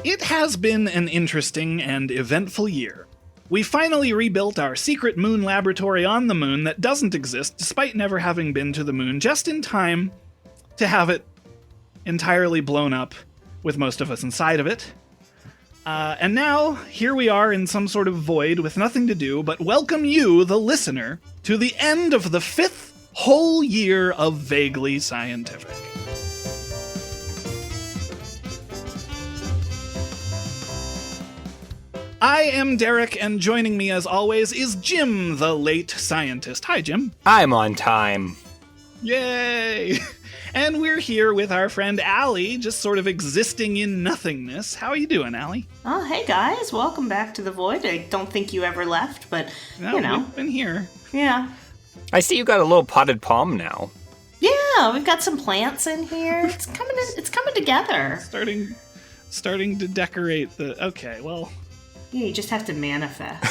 It has been an interesting and eventful year. We finally rebuilt our secret moon laboratory on the moon that doesn't exist, despite never having been to the moon, just in time to have it entirely blown up with most of us inside of it. And now, here we are in some sort of void with nothing to do but welcome you, the listener, to the end of the 5th whole year of Vaguely Scientific. I am Derek, and joining me as always is Jim, the late scientist. Hi, Jim. I'm on time. Yay! And we're here with our friend Aly, just sort of existing in nothingness. How are you doing, Aly? Oh, hey guys, welcome back to the Void. I don't think you ever left, but, No, we've been here. Yeah. I see you got a little potted palm now. Yeah, we've got some plants in here. It's coming together. Starting to decorate the... Okay, well... Yeah, you just have to manifest.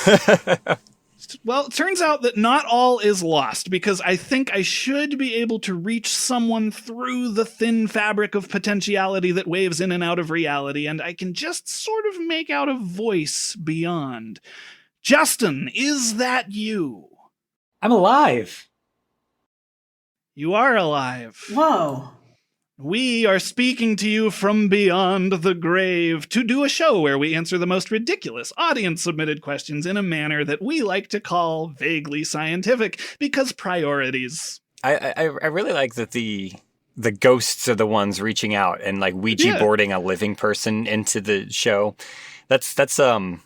Well, it turns out that not all is lost, because I think I should be able to reach someone through the thin fabric of potentiality that waves in and out of reality, and I can just sort of make out a voice beyond. Justin, is that you? I'm alive. You are alive. Whoa. We are speaking to you from beyond the grave to do a show where we answer the most ridiculous audience-submitted questions in a manner that we like to call vaguely scientific, because priorities. I really like that the ghosts are the ones reaching out and like Ouija boarding a living person into the show. That's the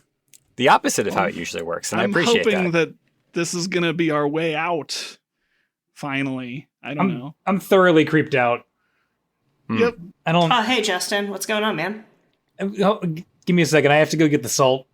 opposite of how it usually works, and I appreciate that. I'm hoping that this is going to be our way out, finally. I don't know. I'm thoroughly creeped out. Yep. I don't. Hey, Justin, what's going on, man? Give me a second. I have to go get the salt.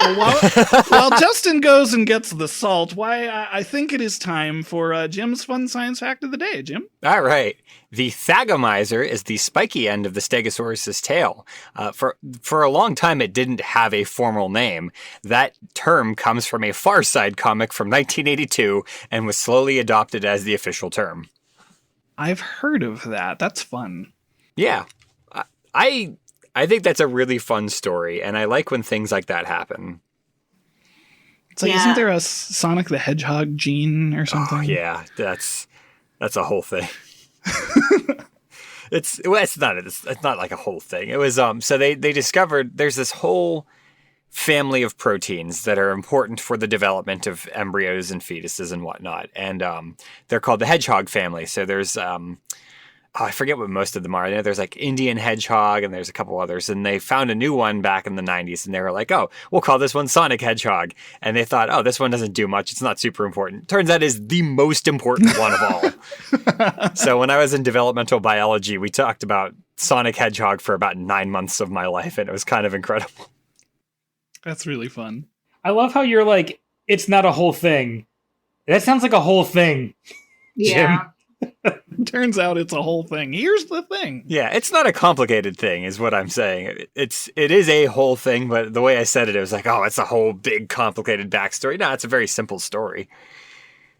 While Justin goes and gets the salt, I think it is time for Jim's fun science fact of the day. Jim? All right. The thagomizer is the spiky end of the Stegosaurus's tail. For a long time, it didn't have a formal name. That term comes from a Far Side comic from 1982 and was slowly adopted as the official term. I've heard of that. That's fun. Yeah. I think that's a really fun story, and I like when things like that happen. It's like, isn't there a Sonic the Hedgehog gene or something? Oh, yeah, that's a whole thing. It's not like a whole thing. It was so they discovered there's this whole family of proteins that are important for the development of embryos and fetuses and whatnot, and they're called the hedgehog family. So there's I forget what most of them are. There's like Indian hedgehog, and there's a couple others, and they found a new one back in the 90s, and they were like, oh, we'll call this one Sonic Hedgehog. And they thought, oh, this one doesn't do much. It's not super important. Turns out it's the most important one of all. So when I was in developmental biology, we talked about Sonic Hedgehog for about 9 months of my life, and it was kind of incredible. That's really fun. I love how you're like, it's not a whole thing. That sounds like a whole thing. Yeah. Turns out it's a whole thing. Here's the thing. Yeah, it's not a complicated thing, is what I'm saying. It is a whole thing, but the way I said it was like, oh, it's a whole big complicated backstory. No, it's a very simple story.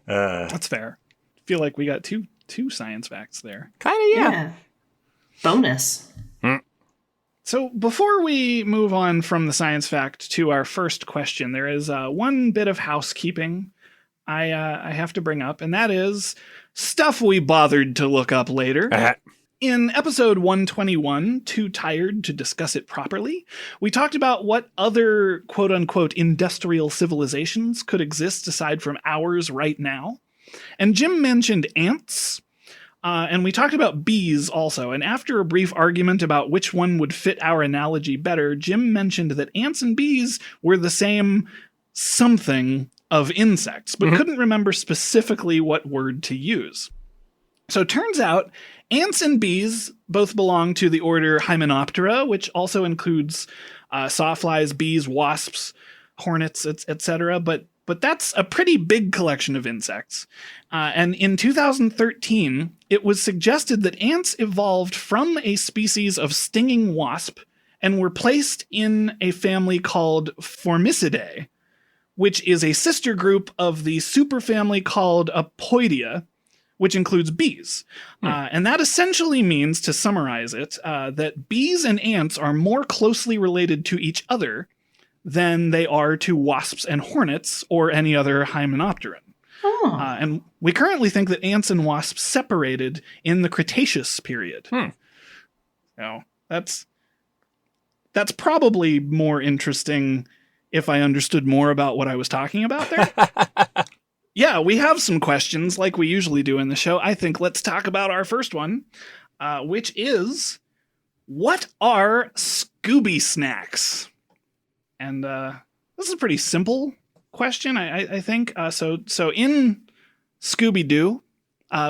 That's fair. I feel like we got two science facts there. Kind of, yeah. Bonus. So before we move on from the science fact to our first question, there is one bit of housekeeping I have to bring up, and that is stuff we bothered to look up later. In episode 121, Too Tired to Discuss It Properly, we talked about what other quote-unquote industrial civilizations could exist aside from ours right now. And Jim mentioned ants. And we talked about bees also, and after a brief argument about which one would fit our analogy better, Jim mentioned that ants and bees were the same something of insects, but couldn't remember specifically what word to use. So it turns out ants and bees both belong to the order Hymenoptera, which also includes sawflies, bees, wasps, hornets, etc., but that's a pretty big collection of insects. And in 2013, it was suggested that ants evolved from a species of stinging wasp and were placed in a family called Formicidae, which is a sister group of the superfamily called Apoidea, which includes bees. And that essentially means, to summarize it, that bees and ants are more closely related to each other than they are to wasps and hornets or any other hymenopteran. Oh. And we currently think that ants and wasps separated in the Cretaceous period. So that's probably more interesting if I understood more about what I was talking about there. Yeah, we have some questions like we usually do in the show. I think let's talk about our first one, which is, what are Scooby Snacks? And this is a pretty simple question, I think. So in Scooby-Doo,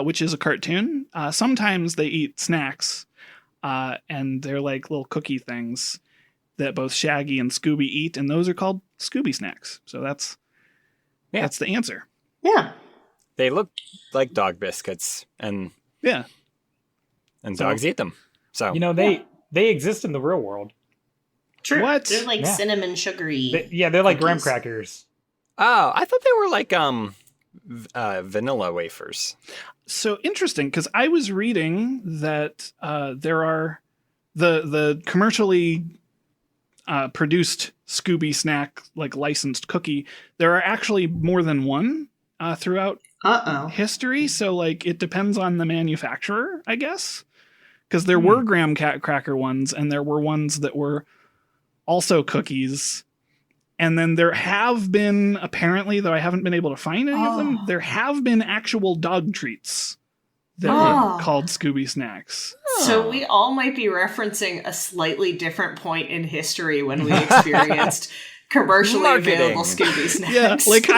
which is a cartoon, sometimes they eat snacks, and they're like little cookie things that both Shaggy and Scooby eat, and those are called Scooby Snacks. So that's the answer. Yeah. They look like dog biscuits, and dogs eat them. So they exist in the real world. True. What? They're like cinnamon sugary. They're like graham cookies. crackers. Oh, I thought they were like vanilla wafers. So interesting, because I was reading that there are the commercially produced Scooby Snack, like licensed cookie. There are actually more than one throughout history. So like it depends on the manufacturer, I guess, because there were graham cracker ones, and there were ones that were also cookies. And then there have been, apparently, though I haven't been able to find any of them, there have been actual dog treats that were called Scooby Snacks. So we all might be referencing a slightly different point in history when we experienced commercially available Scooby Snacks. Yeah, like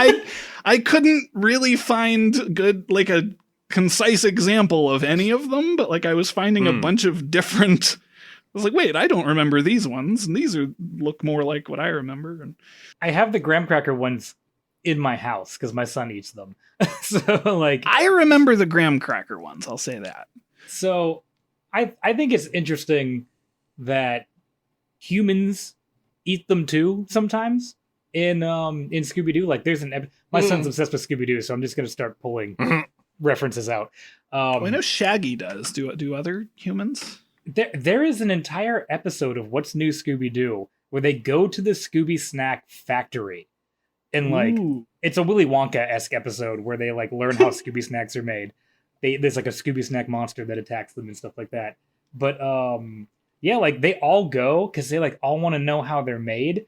I couldn't really find like a concise example of any of them, but like I was finding a bunch of different. I was like, wait, I don't remember these ones, and these look more like what I remember. And I have the graham cracker ones in my house because my son eats them. So like, I remember the graham cracker ones. I'll say that. So I think it's interesting that humans eat them too sometimes in Scooby-Doo. Like there's my son's obsessed with Scooby-Doo, so I'm just going to start pulling references out. Well, I know Shaggy does. Do other humans? There is an entire episode of What's New Scooby-Doo where they go to the Scooby Snack factory. And like, it's a Willy Wonka-esque episode where they like learn how Scooby Snacks are made. There's like a Scooby Snack monster that attacks them and stuff like that. But yeah, like they all go because they like all want to know how they're made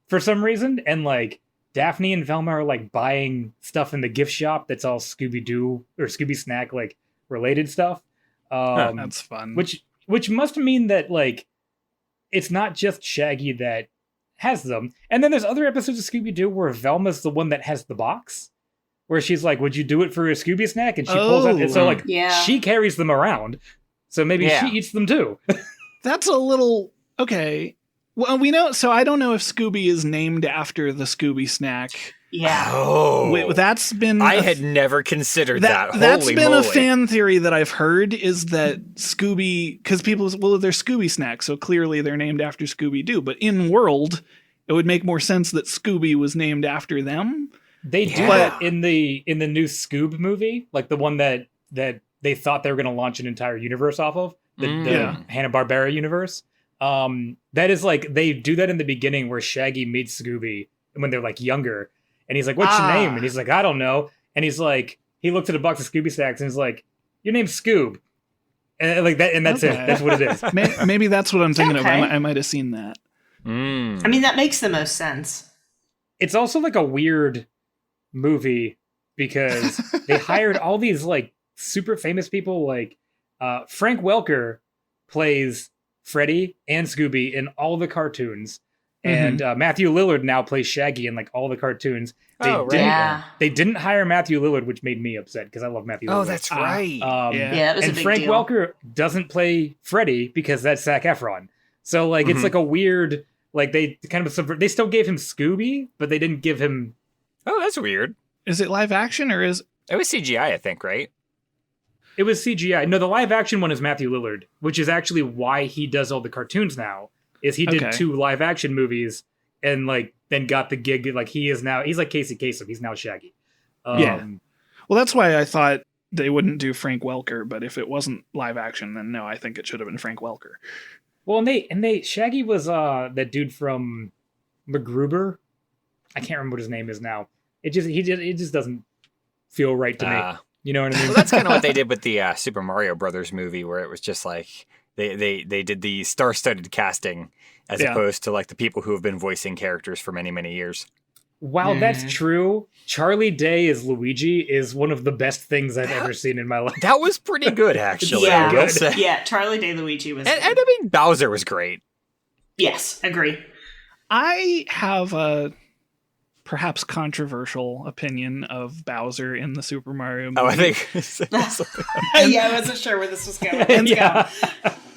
for some reason. And like Daphne and Velma are like buying stuff in the gift shop that's all Scooby-Doo or Scooby Snack like related stuff. That's fun. Which must mean that, like, it's not just Shaggy that has them. And then there's other episodes of Scooby-Doo where Velma's the one that has the box. Where she's like, would you do it for a Scooby Snack? And she pulls out. And so, like, she carries them around. So maybe she eats them, too. That's a little... Okay. Well, we know... So I don't know if Scooby is named after the Scooby Snack. Yeah. Oh. Wait, that's been... I had never considered that. That's Holy been moly. a fan theory that I've heard, is that Scooby... Because people... Well, they're Scooby Snacks, so clearly they're named after Scooby-Doo. But in world, it would make more sense that Scooby was named after them. They do that in the new Scoob movie. Like the one that they thought they were going to launch an entire universe off of. The Hanna-Barbera universe. That is like... They do that in the beginning where Shaggy meets Scooby when they're like younger. And he's like, what's your name? And he's like, I don't know. And he's like, he looks at a box of Scooby Snacks and he's like, your name's Scoob. And like that, and that's it. That's what it is. Maybe that's what I'm thinking of. I might have seen that. I mean, that makes the most sense. It's also like a weird movie because they hired all these like super famous people. Like Frank Welker plays Freddy and Scooby in all the cartoons. And Matthew Lillard now plays Shaggy in like all the cartoons. They didn't hire Matthew Lillard, which made me upset because I love Matthew Lillard. Oh, that's right. That was a big Frank deal. Welker doesn't play Freddy because that's Zac Efron. So like it's like a weird, like they kind of they still gave him Scooby, but they didn't give him. Oh, that's weird. Is it live action or is it was CGI? I think, right? It was CGI. No, the live action one is Matthew Lillard, which is actually why he does all the cartoons now. Is he did 2 live action movies and like then got the gig. Like he's like Casey Kasem. He's now Shaggy. Well, that's why I thought they wouldn't do Frank Welker, but if it wasn't live action, then no, I think it should have been Frank Welker. Well, and they Shaggy was that dude from MacGruber. I can't remember what his name is now. It just doesn't feel right to me. You know what I mean? Well, that's kind of what they did with the Super Mario Brothers movie, where it was just like they did the star-studded casting as opposed to like the people who have been voicing characters for many, many years. While that's true, Charlie Day as Luigi is one of the best things I've ever seen in my life. That was pretty good, actually. Yeah, Charlie Day Luigi was and I mean, Bowser was great. Yes, agree. I have a perhaps controversial opinion of Bowser in the Super Mario movie. Oh, I think... I wasn't sure where this was going.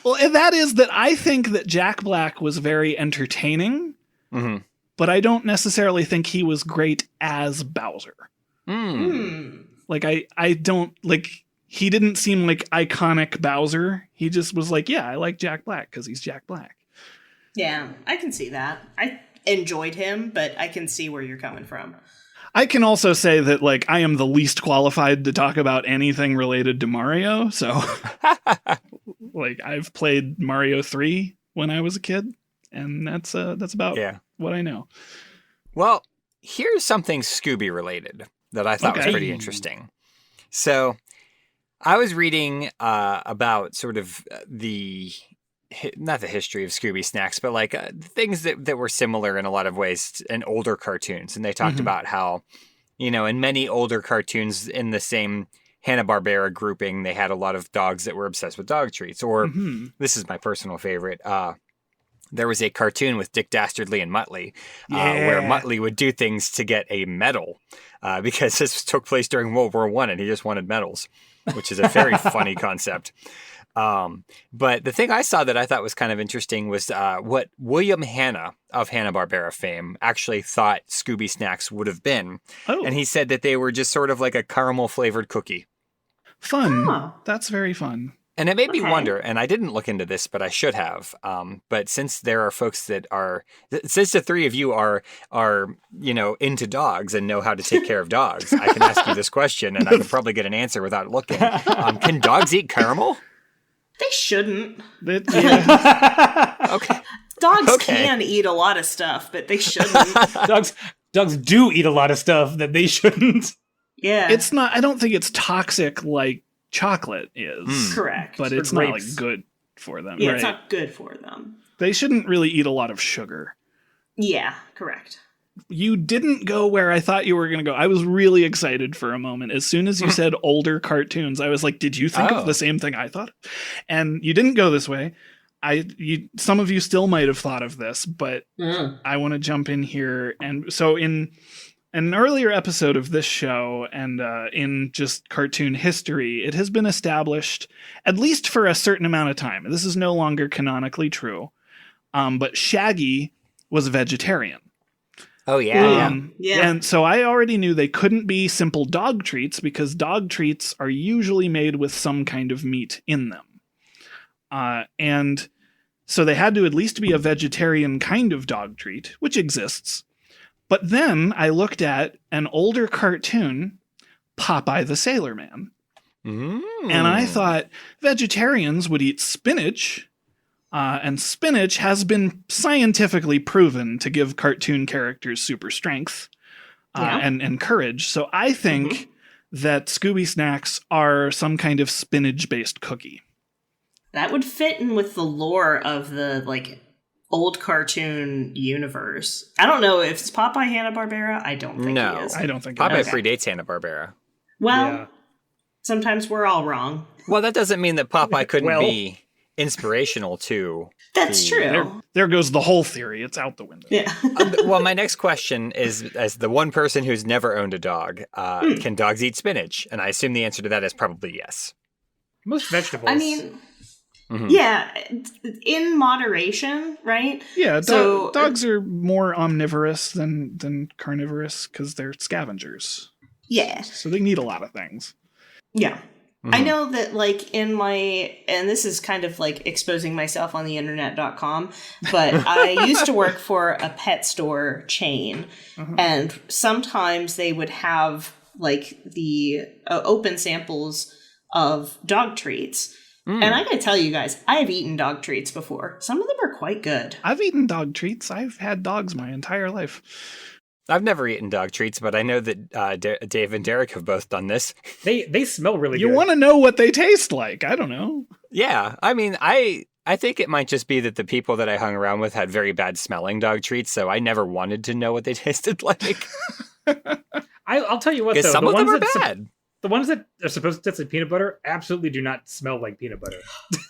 Well, and that is that I think that Jack Black was very entertaining, but I don't necessarily think he was great as Bowser. Like, I don't, like, he didn't seem like iconic Bowser. He just was like, yeah, I like Jack Black because he's Jack Black. Yeah, I can see that. I enjoyed him, but I can see where you're coming from. I can also say that, like, I am the least qualified to talk about anything related to Mario, so like, I've played Mario 3 when I was a kid, and that's about what I know. Well, here's something Scooby related that I thought was pretty interesting. So, I was reading about sort of not the history of Scooby Snacks, but like things that were similar in a lot of ways in older cartoons. And they talked about how, you know, in many older cartoons in the same Hanna-Barbera grouping, they had a lot of dogs that were obsessed with dog treats. Or this is my personal favorite. There was a cartoon with Dick Dastardly and Muttley where Muttley would do things to get a medal because this took place during World War I and he just wanted medals, which is a very funny concept. But the thing I saw that I thought was kind of interesting was what William Hanna of Hanna-Barbera fame actually thought Scooby Snacks would have been. Oh. And he said that they were just sort of like a caramel-flavored cookie. Fun. Oh. That's very fun. And it made me wonder, and I didn't look into this, but I should have. But since there are folks that since the three of you are you know, into dogs and know how to take care of dogs, I can ask you this question, and I can probably get an answer without looking. Can dogs eat caramel? They shouldn't. Okay. Dogs can eat a lot of stuff, but they shouldn't. Dogs do eat a lot of stuff that they shouldn't. Yeah. It's not, I don't think it's toxic like chocolate is. Correct. But it's not like good for them. Yeah, right? It's not good for them. They shouldn't really eat a lot of sugar. Yeah, correct. You didn't go where I thought you were going to go. I was really excited for a moment. As soon as you said older cartoons, I was like, did you think of the same thing I thought? And you didn't go this way. Some of you still might have thought of this, but I want to jump in here. And so in an earlier episode of this show and in just cartoon history, it has been established, at least for a certain amount of time, this is no longer canonically true, but Shaggy was a vegetarian. Oh, yeah. And so I already knew they couldn't be simple dog treats because dog treats are usually made with some kind of meat in them. And so they had to at least be a vegetarian kind of dog treat, which exists. But then I looked at an older cartoon, Popeye the Sailor Man. And I thought vegetarians would eat spinach. And spinach has been scientifically proven to give cartoon characters super strength and courage. So I think that Scooby Snacks are some kind of spinach-based cookie. That would fit in with the lore of the like old cartoon universe. I don't know if it's Popeye Hanna-Barbera. I don't think he is. I don't think Popeye predates Hanna-Barbera. Well, sometimes we're all wrong. Well, that doesn't mean that Popeye couldn't be inspirational to. That's true. There goes the whole theory. It's out the window. Yeah. Well, my next question is, as the one person who's never owned a dog, can dogs eat spinach? And I assume the answer to that is probably yes. Most vegetables. I mean, yeah, in moderation, right? Yeah, dogs are more omnivorous than carnivorous because they're scavengers. Yeah. So they need a lot of things. Yeah. I know that, like, in my, and this is kind of like exposing myself on the internet.com, but I used to work for a pet store chain, and sometimes they would have like the open samples of dog treats. And I gotta tell you guys, I have eaten dog treats before. Some of them are quite good. I've eaten dog treats. I've had dogs my entire life. I've never eaten dog treats, but I know that Dave and Derek have both done this. They smell really You good. want to know what they taste like? I don't know. Yeah, I mean, I think it might just be that the people that I hung around with had very bad smelling dog treats, so I never wanted to know what they tasted like. I'll tell you what, though. Because some of them are bad. The ones that are supposed to taste like peanut butter absolutely do not smell like peanut butter.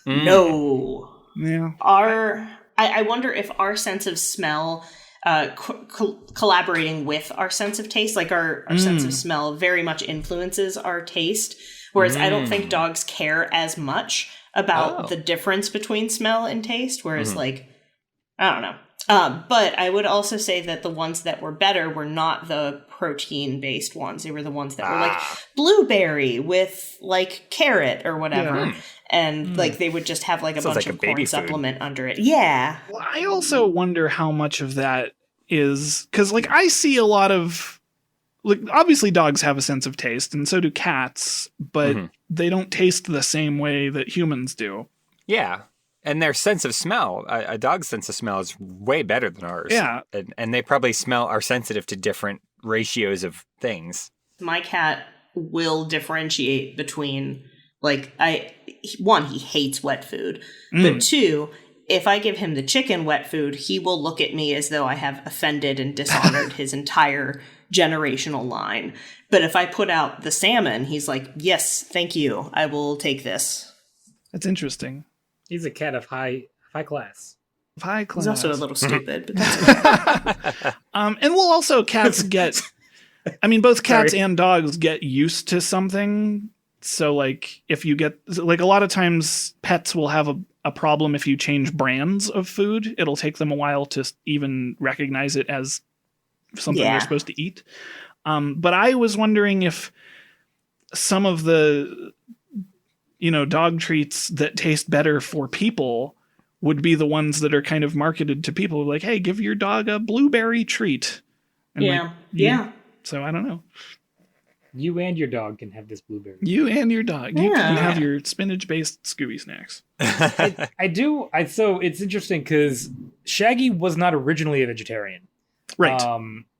No. Yeah. I wonder if our sense of smell collaborating with our sense of taste, like our sense of smell very much influences our taste, whereas I don't think dogs care as much about the difference between smell and taste, whereas like, I don't know. But I would also say that the ones that were better were not the protein-based ones. They were the ones that were like blueberry with like carrot or whatever. Yeah. And like they would just have like a bunch of corn supplement under it. Yeah. Well, I also wonder how much of that is because like I see a lot of like obviously dogs have a sense of taste and so do cats, but they don't taste the same way that humans do. Yeah. And their sense of smell, a dog's sense of smell is way better than ours. Yeah. And they probably are sensitive to different ratios of things. My cat will differentiate between, like, he hates wet food. But two, if I give him the chicken wet food, he will look at me as though I have offended and dishonored his entire generational line. But if I put out the salmon, he's like, yes, thank you. I will take this. That's interesting. He's a cat of high class. High class. He's also a little stupid, but that's okay. And we'll also cats get. I mean, both cats and dogs get used to something. So, like, if you get like a lot of times, pets will have a problem if you change brands of food. It'll take them a while to even recognize it as something they're supposed to eat. But I was wondering if some of the dog treats that taste better for people would be the ones that are kind of marketed to people like, hey, give your dog a blueberry treat. And so I don't know. You and your dog can have this blueberry. You and your dog. You can have your spinach-based Scooby Snacks. I do. So it's interesting because Shaggy was not originally a vegetarian. Right.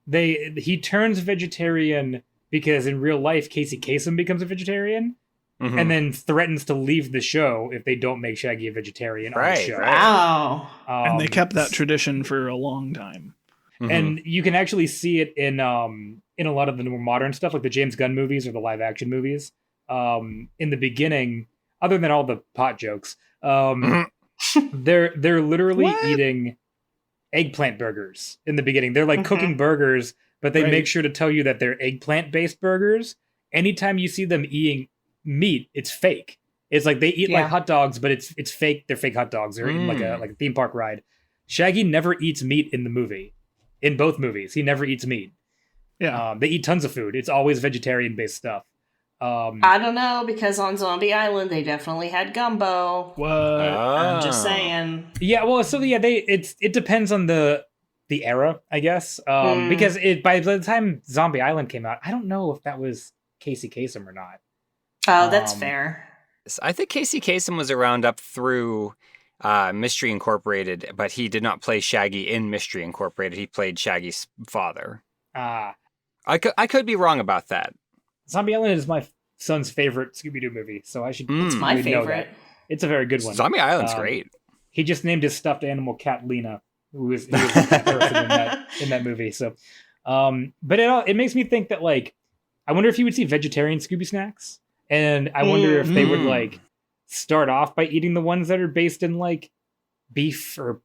He turns vegetarian because in real life, Casey Kasem becomes a vegetarian. And then threatens to leave the show if they don't make Shaggy a vegetarian on the show. Wow. And they kept that tradition for a long time. And you can actually see it in a lot of the more modern stuff, like the James Gunn movies or the live action movies. In the beginning, other than all the pot jokes, they're literally eating eggplant burgers in the beginning. They're like cooking burgers, but they make sure to tell you that they're eggplant-based burgers. Anytime you see them eating meat, it's fake. It's like they eat like hot dogs, but it's fake. They're fake hot dogs. They're eating like a theme park ride. Shaggy never eats meat in the movie. In both movies, he never eats meat. Yeah, they eat tons of food. It's always vegetarian based stuff. I don't know, because on Zombie Island they definitely had gumbo. What? I'm just saying. Yeah, well, so yeah, it depends on the era, I guess. Because by the time Zombie Island came out, I don't know if that was Casey Kasem or not. Oh, that's fair. I think Casey Kasem was around up through Mystery Incorporated, but he did not play Shaggy in Mystery Incorporated. He played Shaggy's father. I could be wrong about that. Zombie Island is my son's favorite Scooby-Doo movie, so I should. It's my favorite. It's a very good one. Zombie Island's great. He just named his stuffed animal cat Lena, who was that person in that movie. So, but it makes me think that, like, I wonder if you would see vegetarian Scooby Snacks. And I wonder if they would like start off by eating the ones that are based in like beef or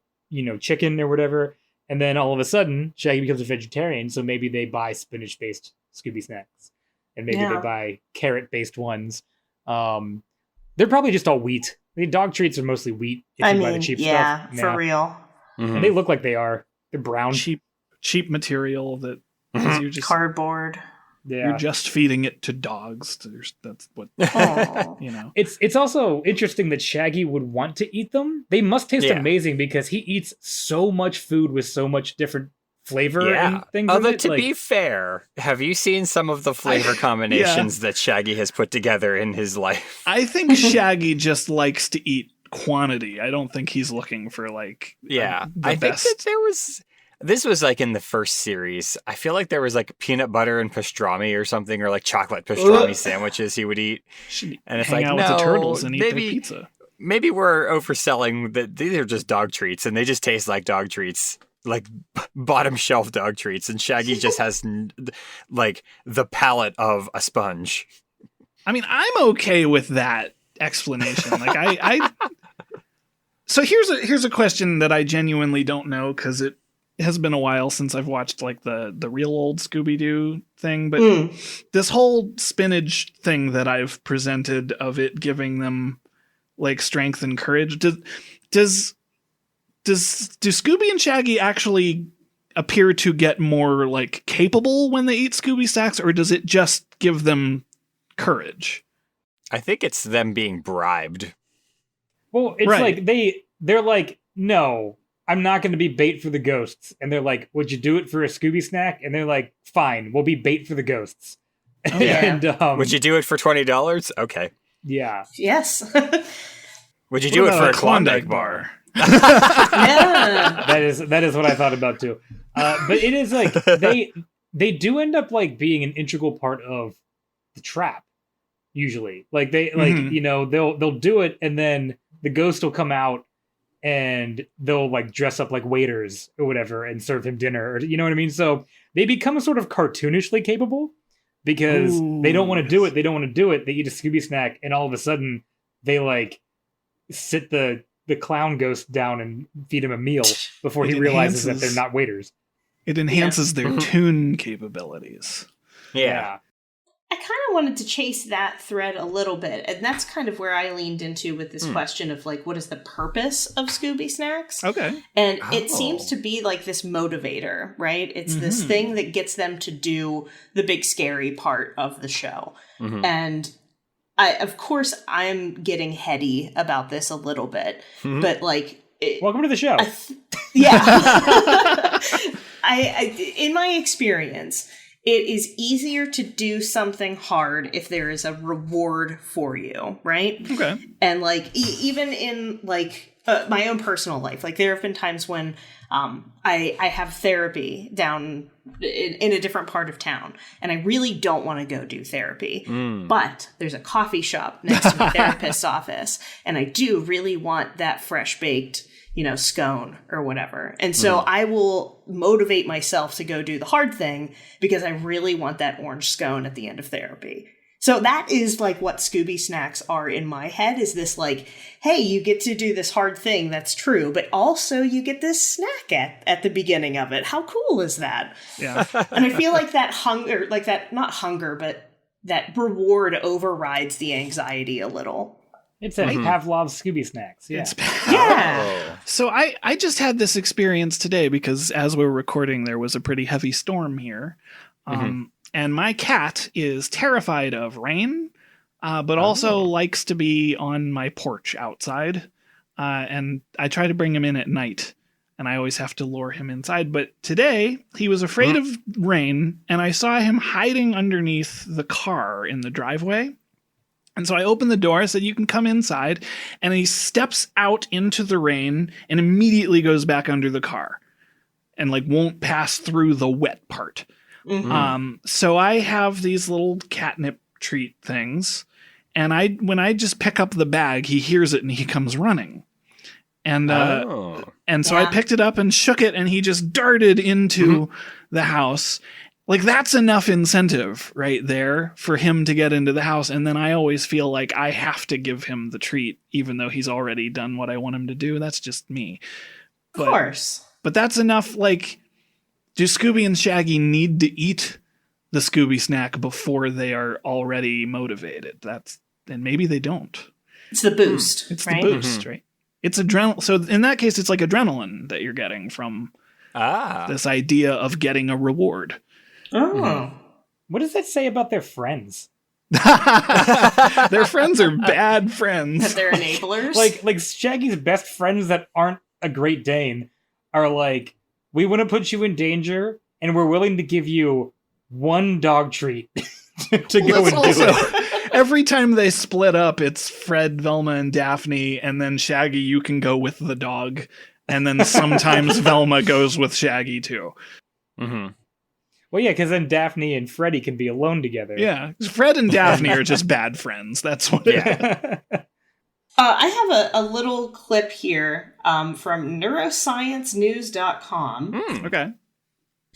chicken or whatever, and then all of a sudden Shaggy becomes a vegetarian. So maybe they buy spinach based Scooby Snacks, and maybe they buy carrot based ones. They're probably just all wheat. I mean, dog treats are mostly wheat. If you buy the cheap stuff. Yeah, for real. And they look like they are. They're brown, cheap material that you're just cardboard. Yeah. You're just feeding it to dogs. That's what It's also interesting that Shaggy would want to eat them. They must taste amazing because he eats so much food with so much different flavor and things. Although, in it. to be fair, have you seen some of the flavor combinations that Shaggy has put together in his life? I think Shaggy just likes to eat quantity. I don't think he's looking for like I best. think that there was. This was like in the first series. I feel like there was like peanut butter and pastrami or something, or like chocolate pastrami sandwiches he would eat. And it's hang like, out no, with the turtles and eat their maybe, pizza. maybe we're overselling that these are just dog treats and they just taste like dog treats, like bottom shelf dog treats. And Shaggy just has like the palate of a sponge. I mean, I'm okay with that explanation. Like I So here's a question that I genuinely don't know, because it has been a while since I've watched like the real old Scooby-Doo thing, but this whole spinach thing that I've presented of it giving them like strength and courage, do Scooby and Shaggy actually appear to get more like capable when they eat Scooby Snacks, or does it just give them courage? I think it's them being bribed. Well, it's like they're like, no, I'm not going to be bait for the ghosts. And they're like, would you do it for a Scooby Snack? And they're like, fine, we'll be bait for the ghosts. Oh, yeah. And would you do it for $20? Okay. Yeah. Yes. Would you do it for a Klondike bar? Yeah. That is what I thought about too. But it is like they do end up like being an integral part of the trap. Usually, like they like they'll do it, and then the ghost will come out and they'll like dress up like waiters or whatever and serve him dinner, or you know what I mean. So they become sort of cartoonishly capable because they don't want to do it. They don't want to do it. They eat a Scooby Snack, and all of a sudden they like sit the clown ghost down and feed him a meal before he realizes that they're not waiters. It enhances their tune capabilities. Yeah. I kind of wanted to chase that thread a little bit, and that's kind of where I leaned into with this question of like, what is the purpose of Scooby Snacks? Okay. And it seems to be like this motivator, right? It's this thing that gets them to do the big scary part of the show. And of course, I'm getting heady about this a little bit, but like... Welcome to the show. I in my experience... It is easier to do something hard if there is a reward for you, right? Okay. And like even in like my own personal life, like there have been times when I have therapy down in a different part of town, and I really don't want to go do therapy, but there's a coffee shop next to my therapist's office, and I do really want that fresh baked scone or whatever. And so I will motivate myself to go do the hard thing because I really want that orange scone at the end of therapy. So that is like what Scooby Snacks are in my head, is this like, hey, you get to do this hard thing. That's true. But also you get this snack at the beginning of it. How cool is that? Yeah. And I feel like that hunger, like that, not hunger, but that reward overrides the anxiety a little. It's a Pavlov's Scooby Snacks. Yeah. Yeah. So I just had this experience today because as we're recording, there was a pretty heavy storm here. And my cat is terrified of rain, but also likes to be on my porch outside. And I try to bring him in at night, and I always have to lure him inside. But today he was afraid of rain, and I saw him hiding underneath the car in the driveway. And so I opened the door, I said, you can come inside. And he steps out into the rain and immediately goes back under the car and like won't pass through the wet part. So I have these little catnip treat things. And when I just pick up the bag, he hears it and he comes running. And so I picked it up and shook it, and he just darted into the house. Like, that's enough incentive right there for him to get into the house. And then I always feel like I have to give him the treat, even though he's already done what I want him to do. That's just me. Of course. But that's enough. Like, do Scooby and Shaggy need to eat the Scooby Snack before they are already motivated? And maybe they don't. It's the boost. It's the boost, right? It's adrenaline. So in that case, it's like adrenaline that you're getting from this idea of getting a reward. Oh. What does that say about their friends? Their friends are bad friends. That they're enablers? Like Shaggy's best friends that aren't a Great Dane are like we want to put you in danger, and we're willing to give you one dog treat to go and do it. Every time they split up, it's Fred, Velma, and Daphne, and then Shaggy, you can go with the dog. And then sometimes Velma goes with Shaggy, too. Mm-hmm. Well, yeah, because then Daphne and Freddy can be alone together. Yeah, Fred and Daphne are just bad friends. That's what it is. I have a little clip here from neurosciencenews.com. Okay.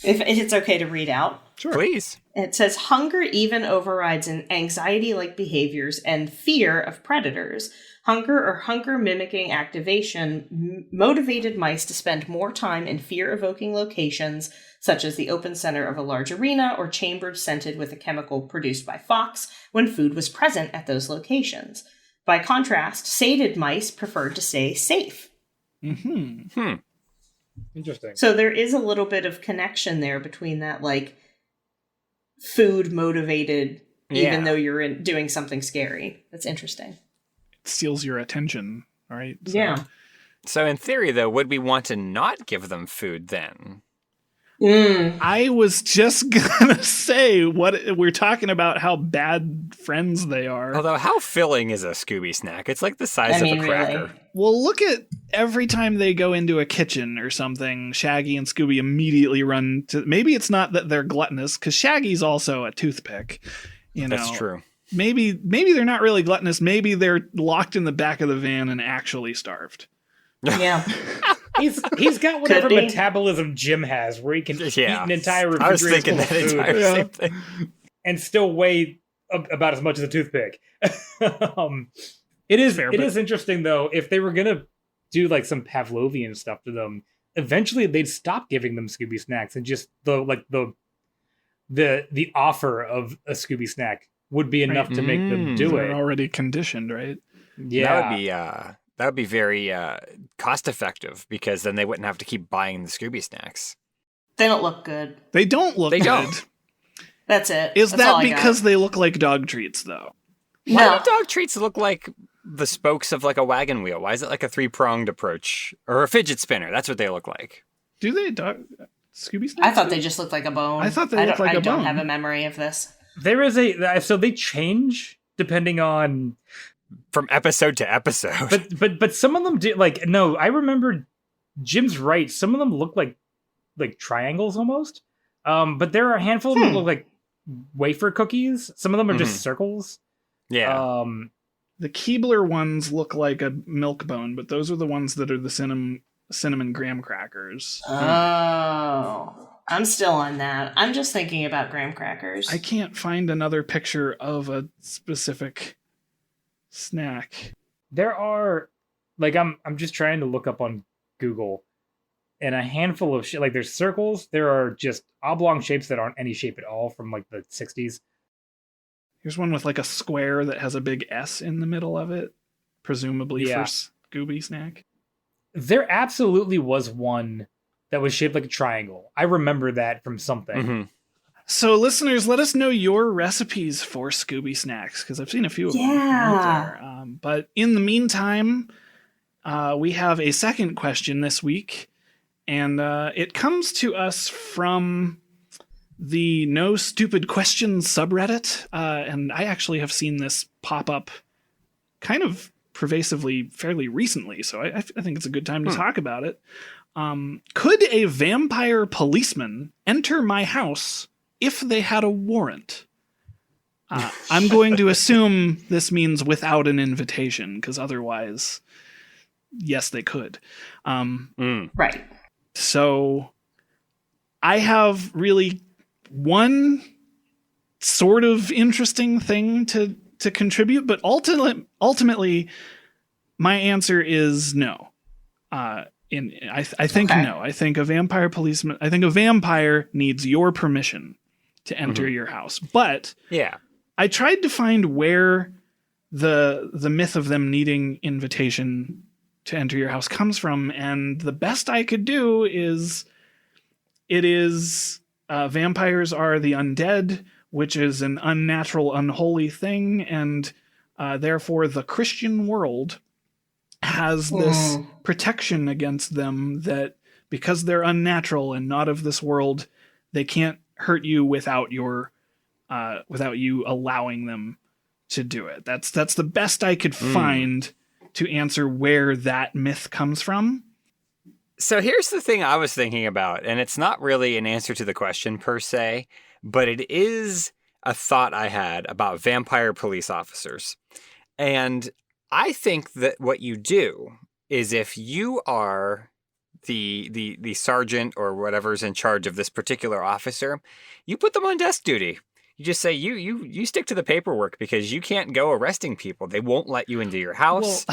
If it's okay to read out. Sure. Please. It says hunger even overrides anxiety-like behaviors and fear of predators. Hunger or hunger mimicking activation motivated mice to spend more time in fear-evoking locations, such as the open center of a large arena or chambers scented with a chemical produced by fox when food was present at those locations. By contrast, sated mice preferred to stay safe. Mm-hmm. Interesting. So there is a little bit of connection there between that, like, food motivated, even though you're doing something scary. That's interesting. It steals your attention, right? So. Yeah. So in theory, though, would we want to not give them food then? I was just gonna say, what we're talking about, how bad friends they are. Although, how filling is a Scooby snack? It's like the size of a cracker. Really. Well, look at every time they go into a kitchen or something, Shaggy and Scooby immediately run to. Maybe it's not that they're gluttonous, because Shaggy's also a toothpick. You know, That's true. Maybe they're not really gluttonous. Maybe they're locked in the back of the van and actually starved. Yeah. He's got whatever metabolism Jim has, where he can eat an entire refrigerator I was thinking full of that food entire same thing. and still weigh about as much as a toothpick. It is interesting though. If they were gonna do like some Pavlovian stuff to them, eventually they'd stop giving them Scooby snacks, and just the offer of a Scooby snack would be enough to make them do They're it. already conditioned, right? Yeah, That would be very cost effective, because then they wouldn't have to keep buying the Scooby snacks. They don't look good. They don't look good. Don't. That's it. Is That's all that I got. because they look like dog treats, though? Why do dog treats look like the spokes of like a wagon wheel? Why is it like a 3-pronged approach? Or a fidget spinner? That's what they look like. Do they Scooby snacks? I thought they just looked like a bone. I thought they looked like a bone. I don't have a memory of this. there is so they change depending on. From episode to episode. But some of them did no. I remember Jim's right. Some of them look like triangles almost. But there are a handful of them that look like wafer cookies. Some of them are just circles. Yeah. The Keebler ones look like a milk bone, but those are the ones that are the cinnamon graham crackers. Oh, I'm still on that. I'm just thinking about graham crackers. I can't find another picture of a specific snack. There are I'm just trying to look up on Google, and a handful of there's circles. There are just oblong shapes that aren't any shape at all from like the 60s. Here's one with like a square that has a big S in the middle of it, presumably for Scooby snack. There absolutely was one that was shaped like a triangle. I remember that from something. Mm-hmm. So listeners, let us know your recipes for Scooby snacks, because I've seen a few of them out there. But in the meantime, we have a second question this week, and it comes to us from the No Stupid Questions subreddit, and I actually have seen this pop up kind of pervasively fairly recently, so I think it's a good time to talk about it. Could a vampire policeman enter my house if they had a warrant? I'm going to assume this means without an invitation, because otherwise, yes, they could. Right. So I have really one sort of interesting thing to contribute, but ultimately, my answer is no. I think no. I think a vampire policeman. I think a vampire needs your permission to enter your house. But I tried to find where the myth of them needing invitation to enter your house comes from, and the best I could do is vampires are the undead, which is an unnatural, unholy thing, and therefore the Christian world has this protection against them that because they're unnatural and not of this world, they can't hurt you without you allowing them to do it. That's the best I could find to answer where that myth comes from. So here's the thing I was thinking about, and it's not really an answer to the question per se, but it is a thought I had about vampire police officers. And I think that what you do is, if you are the sergeant or whatever's in charge of this particular officer, you put them on desk duty. You just say, you stick to the paperwork, because you can't go arresting people. They won't let you into your house.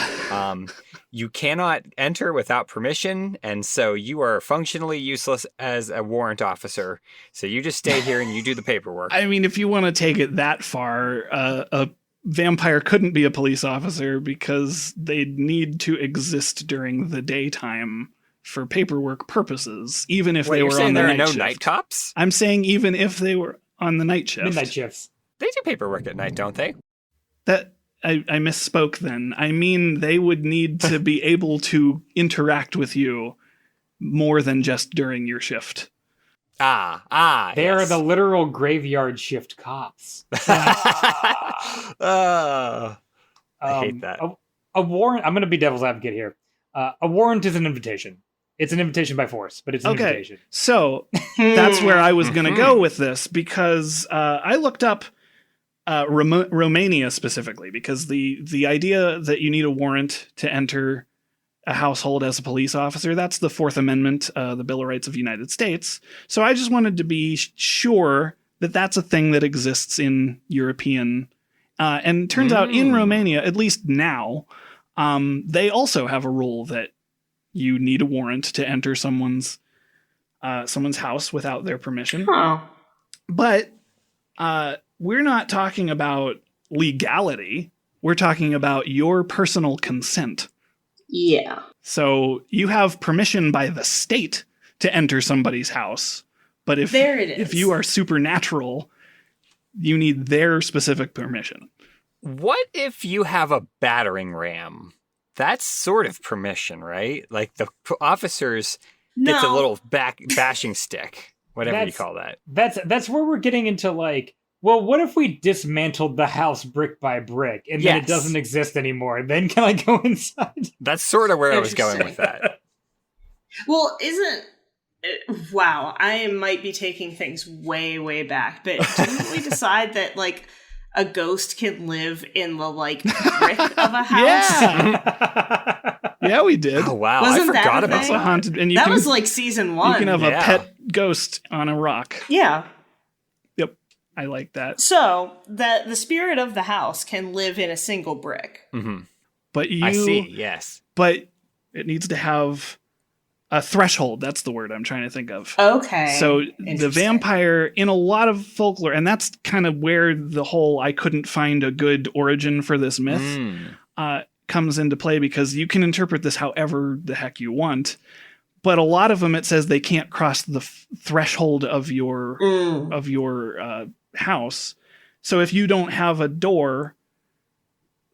You cannot enter without permission. And so you are functionally useless as a warrant officer. So you just stay here and you do the paperwork. I mean, if you want to take it that far, a vampire couldn't be a police officer because they'd need to exist during the daytime for paperwork purposes, even if they were on the night shift. No night cops? I'm saying even if they were on the night shift. Midnight shifts. They do paperwork at night, don't they? That I misspoke then. I mean, they would need to be able to interact with you more than just during your shift. They are the literal graveyard shift cops. I hate that. A warrant, I'm going to be devil's advocate here. A warrant is an invitation. It's an invitation by force, but it's an invitation. So that's where I was going to go with this, because I looked up Romania specifically, because the idea that you need a warrant to enter a household as a police officer, that's the Fourth Amendment, the Bill of Rights of the United States. So I just wanted to be sure that that's a thing that exists in European. And it turns out in Romania, at least now, they also have a rule that you need a warrant to enter someone's house without their permission. Oh. But we're not talking about legality. We're talking about your personal consent. Yeah. So you have permission by the state to enter somebody's house. But if you are supernatural, you need their specific permission. What if you have a battering ram? That's sort of permission, right? Like the officers gets a little bashing stick, whatever you call that. That's where we're getting into, like, well, what if we dismantled the house brick by brick and then it doesn't exist anymore? Then can I go inside? That's sort of where I was going with that. Well, wow, I might be taking things way, way back, but didn't we decide that, like, a ghost can live in the, like, brick of a house? Yeah, we did. Oh, wow. Wasn't I forgot about that. Haunted, and that was like season 1. You can have a pet ghost on a rock. Yeah. Yep. I like that. So, the spirit of the house can live in a single brick. Mm-hmm. But I see, yes. But it needs to have a threshold. That's the word I'm trying to think of. Okay. So the vampire, in a lot of folklore, and that's kind of where the whole I couldn't find a good origin for this myth comes into play, because you can interpret this however the heck you want. But a lot of them, it says they can't cross the threshold of your house. So if you don't have a door,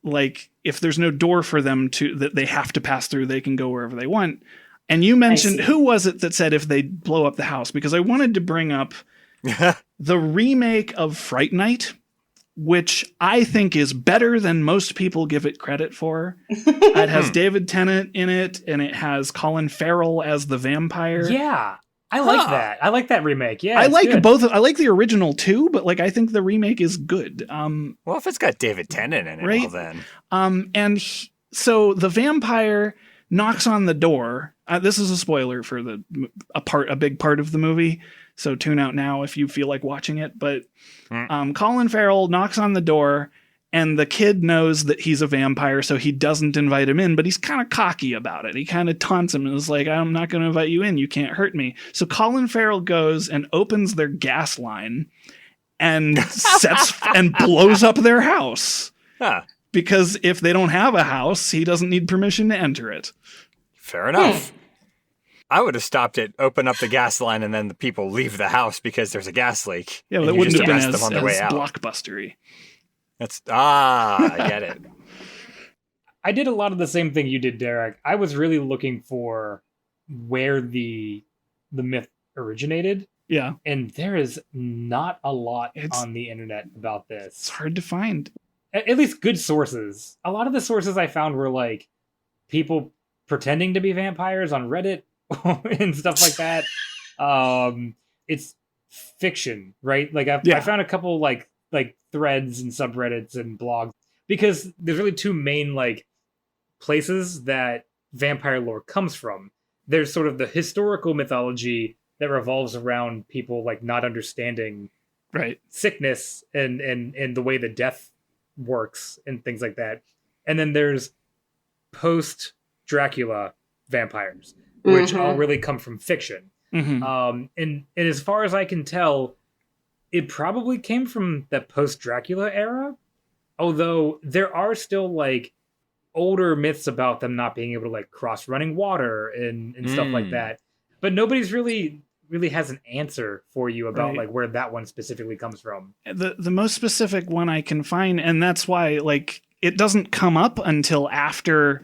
like if there's no door for them that they have to pass through, they can go wherever they want. And you mentioned, who was it that said if they blow up the house? Because I wanted to bring up the remake of Fright Night, which I think is better than most people give it credit for. It has David Tennant in it, and it has Colin Farrell as the vampire. Yeah, I like that. I like that remake. Yeah, I like good. both. I like the original too, but like I think the remake is good. Well, if it's got David Tennant in it, right? Well then. So the vampire knocks on the door. This is a spoiler for a big part of the movie, so tune out now if you feel like watching it. But Colin Farrell knocks on the door, and the kid knows that he's a vampire, so he doesn't invite him in, but he's kind of cocky about it. He kind of taunts him and is like, I'm not going to invite you in. You can't hurt me. So Colin Farrell goes and opens their gas line and and blows up their house. Huh. Because if they don't have a house, he doesn't need permission to enter it. Fair enough. I would have stopped it, open up the gas line, and then the people leave the house because there's a gas leak. Yeah, well, that wouldn't have been as on the way out. blockbustery. I get it. I did a lot of the same thing you did, Derek. I was really looking for where the myth originated. Yeah. And there is not a lot on the internet about this. It's hard to find. At least good sources. A lot of the sources I found were like people pretending to be vampires on Reddit and stuff like that. It's fiction, right? Like I found a couple like threads and subreddits and blogs, because there's really two main like places that vampire lore comes from. There's sort of the historical mythology that revolves around people like not understanding sickness and the way that death works and things like that. And then there's post Dracula vampires, which all really come from fiction. And as far as I can tell, it probably came from the post Dracula era, although there are still like older myths about them not being able to like cross running water and stuff like that. But nobody's really has an answer for you about like where that one specifically comes from. The most specific one I can find, and that's why like it doesn't come up until after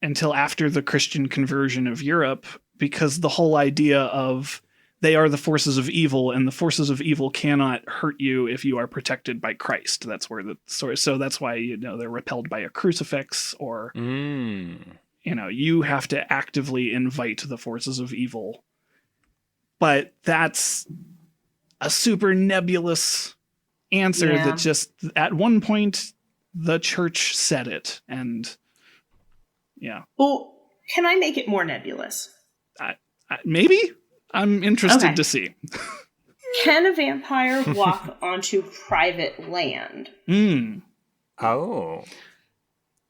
the Christian conversion of Europe, because the whole idea of they are the forces of evil, and the forces of evil cannot hurt you if you are protected by Christ. That's where the story. So that's why, you know, they're repelled by a crucifix, or you know, you have to actively invite the forces of evil. But that's a super nebulous answer that just at one point the church said it, and Well, can I make it more nebulous? Maybe. I'm interested to see. Can a vampire walk onto private land? Oh.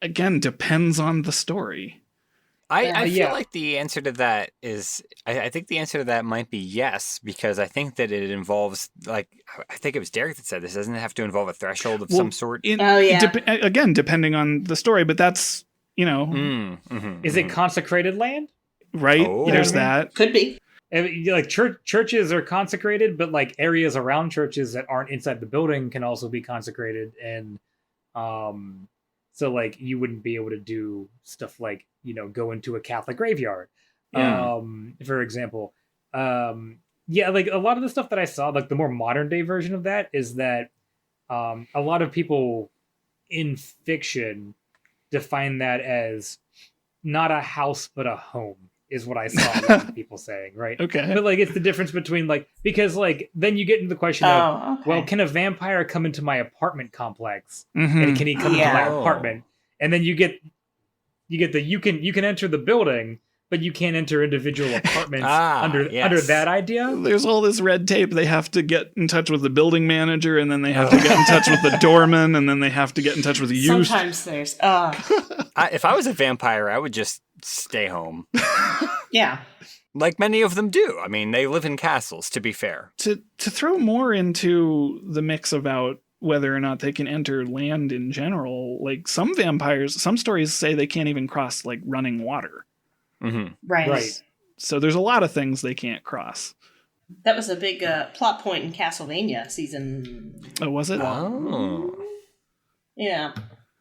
Again, depends on the story. I feel like the answer to that is, I think the answer to that might be yes, because I think that it involves, like, I think it was Derek that said this, doesn't it have to involve a threshold of some sort? Again, depending on the story, but that's, you know. Is it consecrated land? Right? Oh. There's that. Could be. Like churches are consecrated, but like areas around churches that aren't inside the building can also be consecrated. And so like you wouldn't be able to do stuff like, you know, go into a Catholic graveyard, for example. Like a lot of the stuff that I saw, like the more modern day version of that is that a lot of people in fiction define that as not a house, but a home, is what I saw a lot of people saying, right? Okay. But like it's the difference between like, because like then you get into the question of, well, can a vampire come into my apartment complex? And can he come into my apartment? And then you get the you can enter the building, but you can't enter individual apartments under that idea. There's all this red tape. They have to get in touch with the building manager, and then they have to get in touch with the doorman, and then they have to get in touch with you. Sometimes there's if I was a vampire, I would just stay home. Yeah. Like many of them do. I mean, they live in castles, to be fair. To throw more into the mix about whether or not they can enter land in general, like some vampires, some stories say they can't even cross like running water. Right. So there's a lot of things they can't cross. That was a big plot point in Castlevania season. Oh, was it? Oh. Yeah.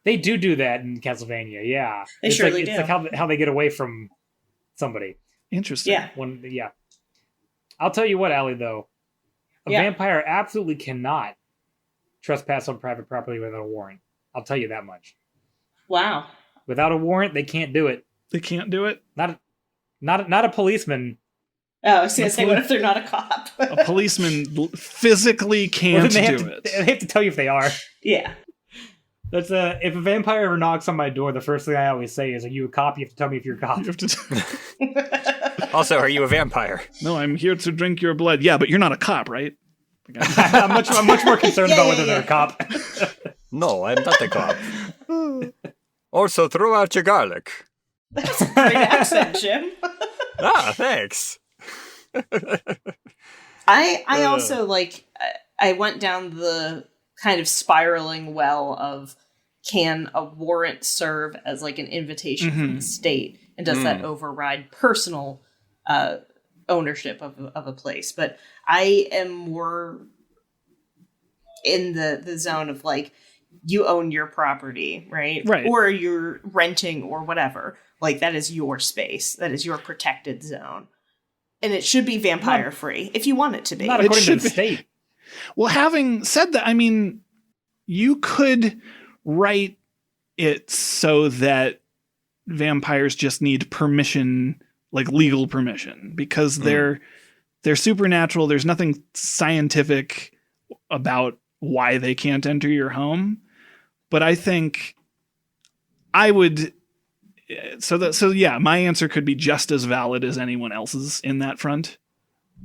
They do that in Castlevania, yeah. They surely do. It's like how they get away from somebody. Interesting. Yeah. I'll tell you what, Aly, though. A vampire absolutely cannot trespass on private property without a warrant. I'll tell you that much. Wow. Without a warrant, they can't do it. They can't do it? Not a policeman. Oh, I was going to say, what if they're not a cop? A policeman physically can't do it. They have to tell you if they are. Yeah. That's if a vampire ever knocks on my door, the first thing I always say is, "Are you a cop?" You have to tell me if you're a cop. You have to Also, are you a vampire? No, I'm here to drink your blood. Yeah, but you're not a cop, right? I'm much more concerned about whether they're a cop. No, I'm not a cop. Also, throw out your garlic. That's a great accent, Jim. Thanks. I also like. I went down the kind of spiraling well of, can a warrant serve as like an invitation from the state, and does that override personal ownership of a place? But I am more in the zone of like, you own your property, right? Right. Or you're renting or whatever. Like, that is your space. That is your protected zone. And it should be vampire free if you want it to be. Not according to the state. Well, having said that, I mean, you could write it so that vampires just need permission, like legal permission, because they're supernatural. There's nothing scientific about why they can't enter your home. But I think I would... So yeah, my answer could be just as valid as anyone else's in that front.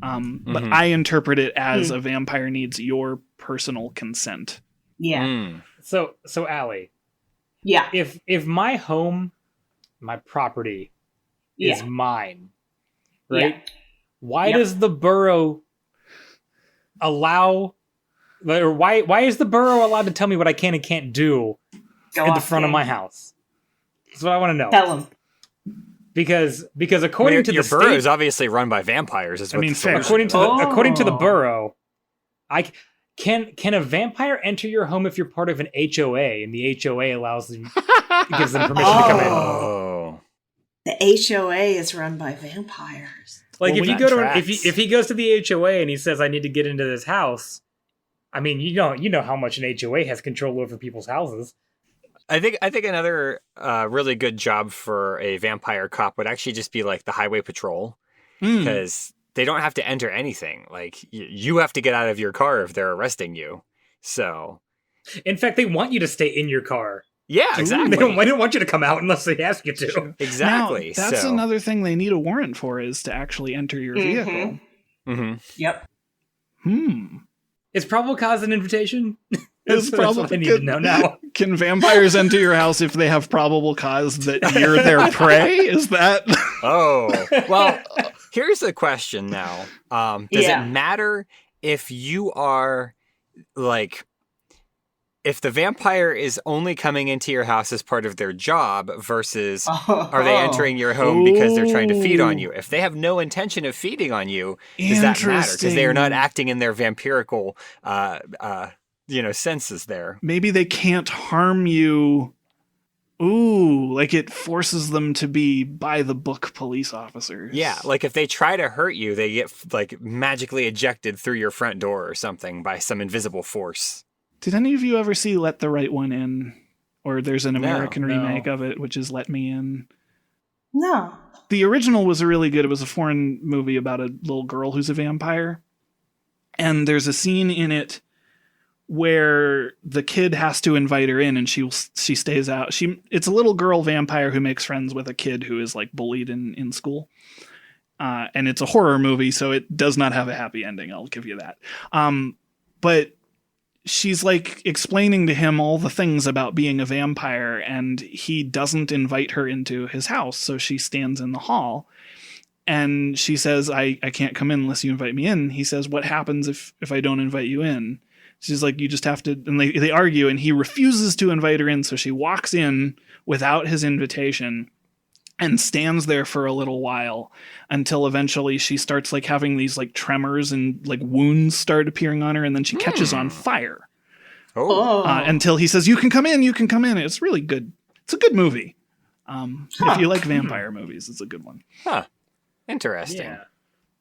But I interpret it as a vampire needs your personal consent. Yeah. So Aly. Yeah. If my home, my property is mine, right? Yeah. Why does the borough allow, or why is the borough allowed to tell me what I can and can't do in the front of my house? That's what I want to know. Tell them. Because according to your the borough state, is obviously run by vampires. Is what fair. according to the borough, can a vampire enter your home if you're part of an HOA and the HOA allows them, gives them permission to come in? Oh, The HOA is run by vampires. Like Well, if you that go tracks. to if he goes to the HOA and he says I need to get into this house, I mean you know how much an HOA has control over people's houses. I think another really good job for a vampire cop would actually just be like the highway patrol, because they don't have to enter anything. Like you have to get out of your car if they're arresting you. So, In fact, they want you to stay in your car. yeah, exactly. They don't want you to come out unless they ask you to. Exactly. Now, that's so, another thing they need a warrant for, is to actually enter your vehicle. Yep. Is probable cause an invitation? It's That's what I need to know now. Can vampires enter your house if they have probable cause that you're their prey? Is that... Oh, well, here's the question now. Does Yeah. it matter if you are like, if the vampire is only coming into your house as part of their job versus are they entering your home because they're trying to feed on you? If they have no intention of feeding on you, does that matter? Because they are not acting in their vampirical, senses there. Maybe they can't harm you. Ooh, like it forces them to be by the book police officers. Yeah, like if they try to hurt you, they get like magically ejected through your front door or something by some invisible force. Did any of you ever see Let the Right One In? Or there's an American No. remake of it, which is Let Me In. No. The original was really good. It was a foreign movie about a little girl who's a vampire. And there's a scene in it where the kid has to invite her in and she stays out. It's a little girl vampire who makes friends with a kid who is like bullied in school. And it's a horror movie, so it does not have a happy ending. I'll give you that. But she's like explaining to him all the things about being a vampire, and he doesn't invite her into his house. So she stands in the hall and she says, I can't come in unless you invite me in. He says, what happens if I don't invite you in? She's like, you just have to, and they argue, and he refuses to invite her in. So she walks in without his invitation and stands there for a little while until eventually she starts like having these like tremors and like wounds start appearing on her. And then she catches on fire until he says, you can come in. It's really good. It's a good movie. If you like vampire movies, it's a good one. Huh. Interesting. Yeah.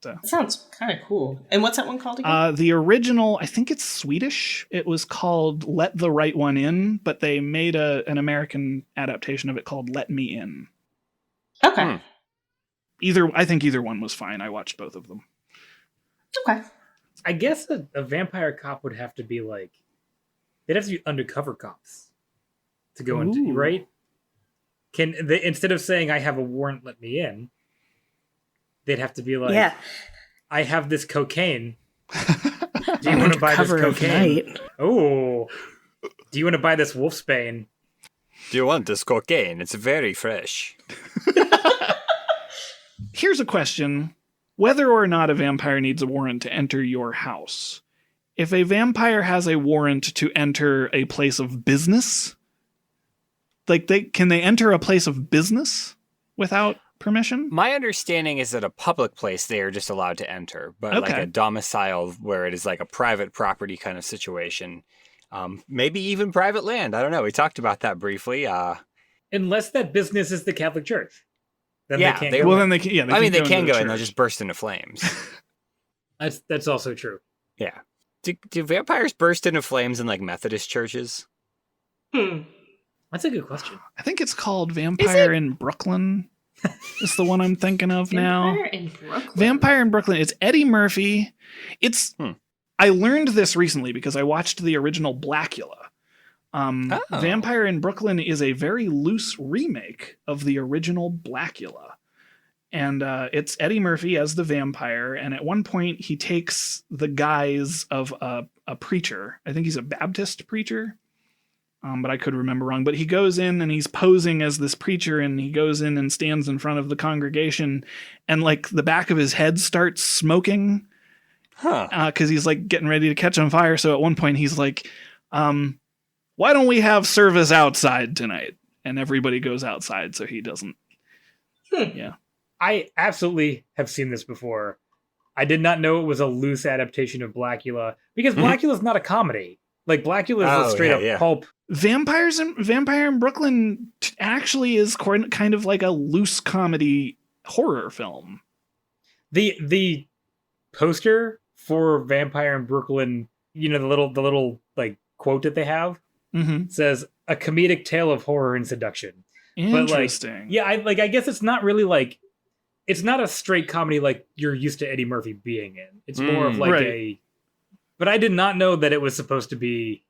That sounds kind of cool. And what's that one called again? The original, I think it's Swedish. It was called Let the Right One In, but they made an American adaptation of it called Let Me In. Okay. I think either one was fine. I watched both of them. Okay. I guess a vampire cop would have to be like, they'd have to be undercover cops to go into, right? Instead of saying I have a warrant, let me in, they'd have to be like, I have this cocaine. Do you want to buy this cocaine? Oh, do you want to buy this wolfsbane? Do you want this cocaine? It's very fresh. Here's a question. Whether or not a vampire needs a warrant to enter your house. If a vampire has a warrant to enter a place of business, can they enter a place of business without permission? My understanding is that a public place they are just allowed to enter, but like a domicile where it is like a private property kind of situation. Maybe even private land. I don't know. We talked about that briefly. Unless that business is the Catholic Church. Then Yeah, they can't they- go Well, in. then they can. Yeah, They can into go the and they'll church. just burst into flames. That's also true. Yeah. Do vampires burst into flames in like Methodist churches? That's a good question. I think it's called Vampire in Brooklyn. It's the one I'm thinking of now. Vampire in Brooklyn. Vampire in Brooklyn. It's Eddie Murphy. It's. I learned this recently because I watched the original Blackula. Vampire in Brooklyn is a very loose remake of the original Blackula. And it's Eddie Murphy as the vampire. And at one point, he takes the guise of a preacher. I think he's a Baptist preacher. But I could remember wrong. But he goes in and he's posing as this preacher, and he goes in and stands in front of the congregation, and like the back of his head starts smoking because he's like getting ready to catch on fire. So at one point he's like, why don't we have service outside tonight? And everybody goes outside so he doesn't. Yeah. I absolutely have seen this before. I did not know it was a loose adaptation of Blackula, because Blackula is not a comedy. Like, Blackula is a straight up pulp. Vampire in Brooklyn actually is kind of like a loose comedy horror film. The poster for Vampire in Brooklyn, you know, the little like quote that they have says a comedic tale of horror and seduction. Interesting. But like, I guess it's not really like, it's not a straight comedy like you're used to Eddie Murphy being in. It's more of like but I did not know that it was supposed to be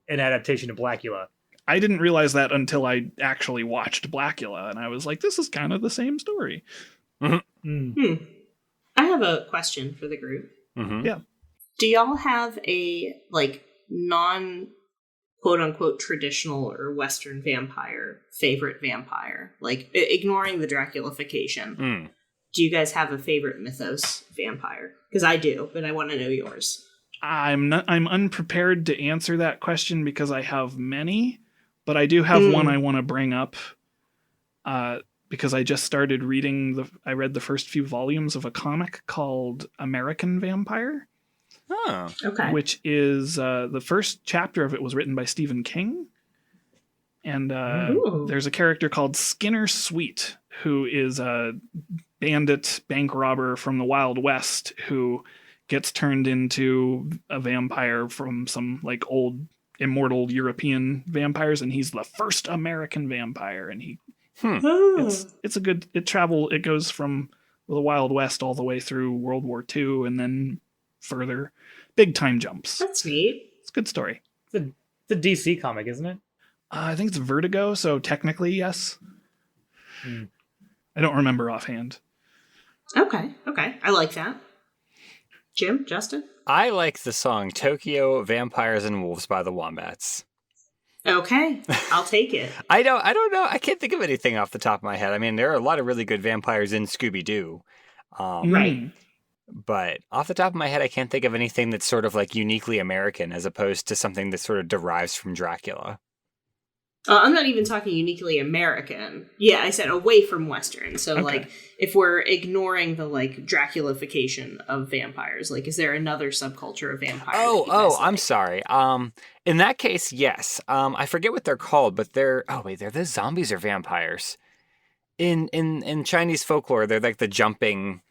an adaptation of Blackula. I didn't realize that until I actually watched Blackula, and I was like, this is kind of the same story. I have a question for the group. Yeah. Do y'all have a like non quote unquote traditional or Western vampire favorite vampire? Like ignoring the Draculification. Do you guys have a favorite mythos vampire? Because I do, but I want to know yours. I'm unprepared to answer that question because I have many, but I do have one I want to bring up because I just started reading I read the first few volumes of a comic called American Vampire. Oh. Okay. Which is the first chapter of it was written by Stephen King. And there's a character called Skinner Sweet, who is a bandit bank robber from the Wild West who gets turned into a vampire from some like old immortal European vampires, and he's the first American vampire. And it's a good it goes from the Wild West all the way through World War II and then further. Big time jumps. That's neat. It's a good story. It's a DC comic, isn't it? I think it's Vertigo, so technically yes. I don't remember offhand. Okay. I like that. Jim, Justin? I like the song Tokyo Vampires and Wolves by the Wombats. Okay, I'll take it. I don't know. I can't think of anything off the top of my head. I mean, there are a lot of really good vampires in Scooby-Doo. Right. But off the top of my head, I can't think of anything that's sort of like uniquely American as opposed to something that sort of derives from Dracula. I'm not even talking uniquely American. Yeah, I said away from Western. So, like, if we're ignoring the, like, Draculification of vampires, like, is there another subculture of vampire? I'm sorry. In that case, yes. I forget what they're called, but they're the zombies or vampires. In Chinese folklore, they're like the jumping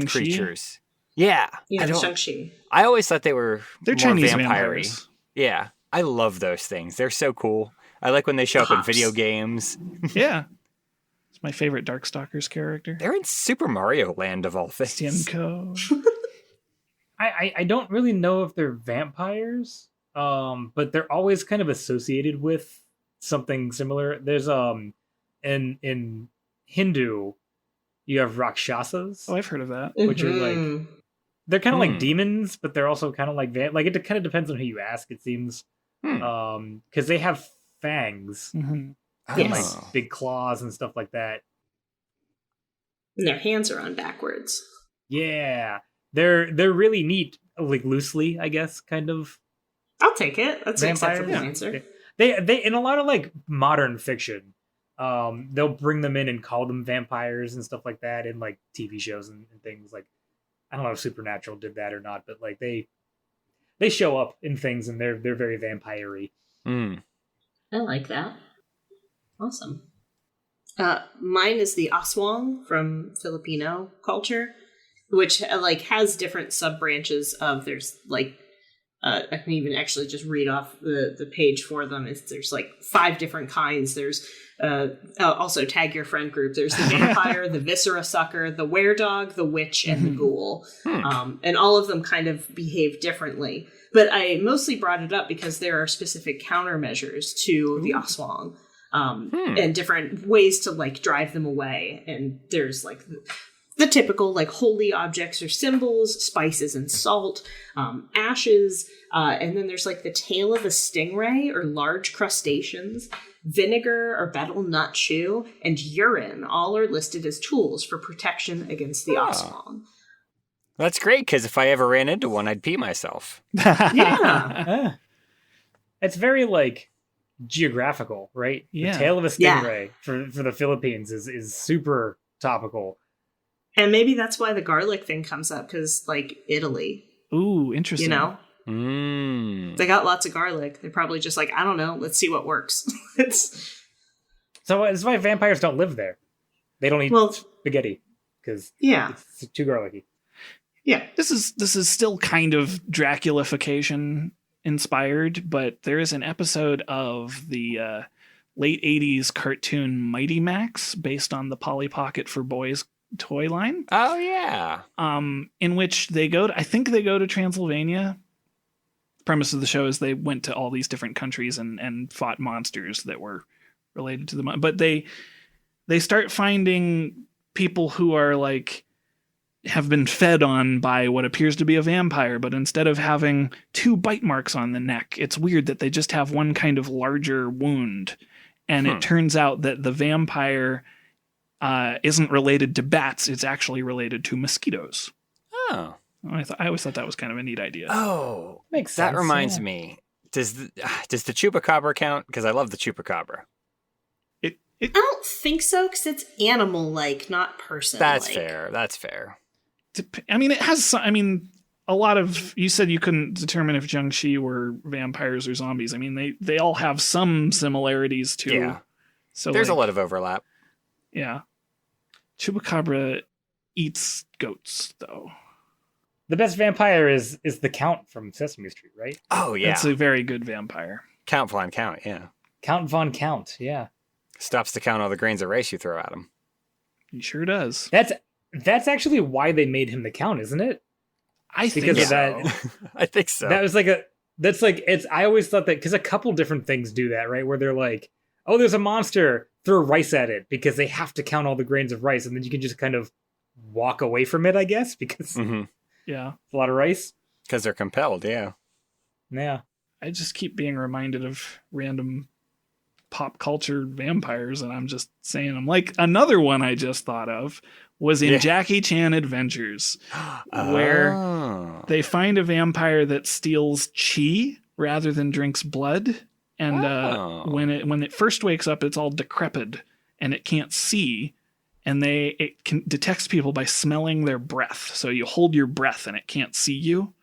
creatures. Yeah. Yeah, Shang-Chi. I always thought they're more Chinese vampire-y. vampires. Yeah. I love those things. They're so cool. I like when they show up in video games. Yeah. It's my favorite Darkstalkers character. They're in Super Mario Land of all things. Simcoe. I don't really know if they're vampires, but they're always kind of associated with something similar. There's in Hindu, you have Rakshasas. Oh, I've heard of that. Which are like, they're kind of like demons, but they're also kind of like like it kind of depends on who you ask, it seems. Because they have fangs, Mm-hmm. and like big claws and stuff like that. And their hands are on backwards. Yeah, they're really neat, like loosely, I guess, kind of. I'll take it. That's an acceptable Yeah. answer. They in a lot of like modern fiction, they'll bring them in and call them vampires and stuff like that in like TV shows and things. Like, I don't know if Supernatural did that or not, but like they show up in things and they're very vampire-y. I like that. Awesome. Mine is the aswang from Filipino culture, which like has different sub branches of. There's like I can even actually just read off the page for them. There's like 5 different kinds. There's also tag your friend group. There's the vampire, the viscera sucker, the were-dog, the witch, and the ghoul. And all of them kind of behave differently. But I mostly brought it up because there are specific countermeasures to the aswang. And different ways to like drive them away. And there's like the typical like holy objects or symbols, spices and salt, ashes, and then there's like the tail of a stingray or large crustaceans, vinegar or betel nut chew, and urine. All are listed as tools for protection against the aswang. That's great, because if I ever ran into one, I'd pee myself. Yeah. It's very like geographical, right? Yeah. The tail of a stingray for the Philippines is super topical. And maybe that's why the garlic thing comes up, because like Italy, Ooh, interesting. you know, they got lots of garlic. They're probably just like, I don't know, let's see what works. So that's why vampires don't live there. They don't eat spaghetti because it's too garlicky. Yeah. This is still kind of Dracula-fication inspired, but there is an episode of the late 80s cartoon Mighty Max based on the Polly Pocket for Boys toy line. Oh yeah. In which they go to Transylvania. The premise of the show is they went to all these different countries and fought monsters that were related to them. But they start finding people who are like have been fed on by what appears to be a vampire, but instead of having 2 bite marks on the neck, it's weird that they just have one kind of larger wound. And it turns out that the vampire isn't related to bats. It's actually related to mosquitoes. Oh. I always thought that was kind of a neat idea. Oh. Makes sense. That reminds me. Does the chupacabra count? Because I love the chupacabra. I don't think so, because it's animal-like, not person-like. That's fair. That's fair. I mean, it has. I mean, a lot of. You said you couldn't determine if Jiangxi were vampires or zombies. I mean, they all have some similarities too. Yeah. So there's a lot of overlap. Yeah. Chupacabra eats goats, though. The best vampire is the Count from Sesame Street, right? Oh yeah. That's a very good vampire. Count Von Count. Yeah. Count Von Count. Yeah. Stops to count all the grains of rice you throw at him. He sure does. That's actually why they made him the Count, isn't it? I think Because of so. that. I think so. That was it's I always thought that because a couple different things do that, right? Where they're like, oh, there's a monster, throw rice at it because they have to count all the grains of rice, and then you can just kind of walk away from it, I guess, because Yeah. it's a lot of rice. Because they're compelled, yeah. Yeah. I just keep being reminded of random pop culture vampires, and I'm just saying them. Like another one I just thought of was in Jackie Chan Adventures, where they find a vampire that steals chi rather than drinks blood. And when it first wakes up, it's all decrepit and it can't see. And it detects people by smelling their breath. So you hold your breath and it can't see you.